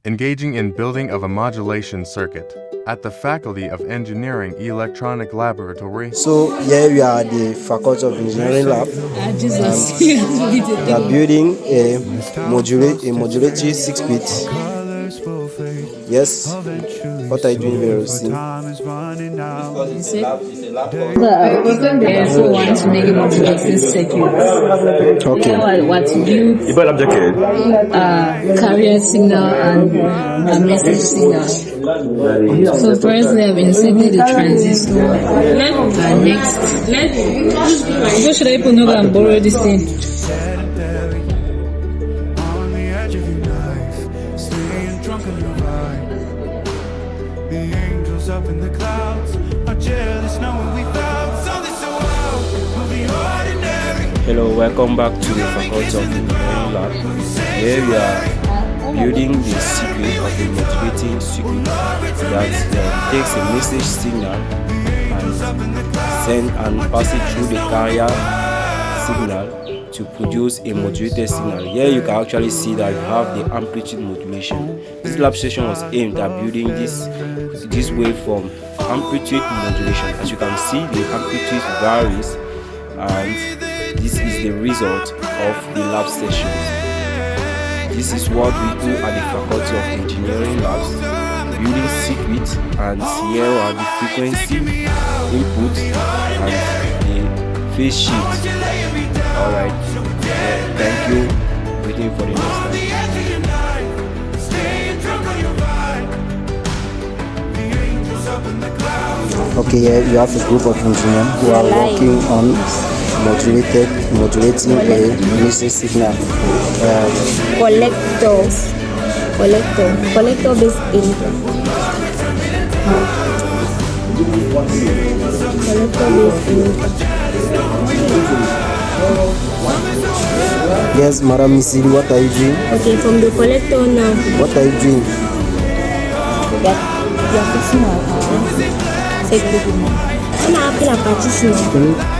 engaging in building of a modulation circuit at the Faculty of Engineering Electronic Laboratory. So here we are at the Faculty of Engineering Lab. We are building a modulating 6-bit. Yes. What are you doing very soon? They also want to make a modulating circuit. Okay. What to build carrier signal and message signal. So first they have inserted the transistor. Next, so should I put no and borrow this thing? Up in the clouds, are jealous knowing we found something so wild. We'll be ordinary. Hello, welcome back to the Faculty of Engineering Lab. Here we are building the circuit of a modulating circuit that takes a message signal and pass it through the carrier signal to produce a modulated signal. Here you can actually see that you have the amplitude modulation. This lab session was aimed at building this waveform amplitude modulation. As you can see, the amplitude varies, and this is the result of the lab sessions. This is what we do at the Faculty of Engineering Labs, building circuits, and here are the frequency input and the phase shift. Alright, thank you. Waiting for the next time. Okay, here you have a group of engineers who are working on modulating a message signal. Collector based emitter. Yes, Madam Misiri, what are you doing? Okay, from the collector now. What are you doing? You are fixing our circuit. I'm not having a partition.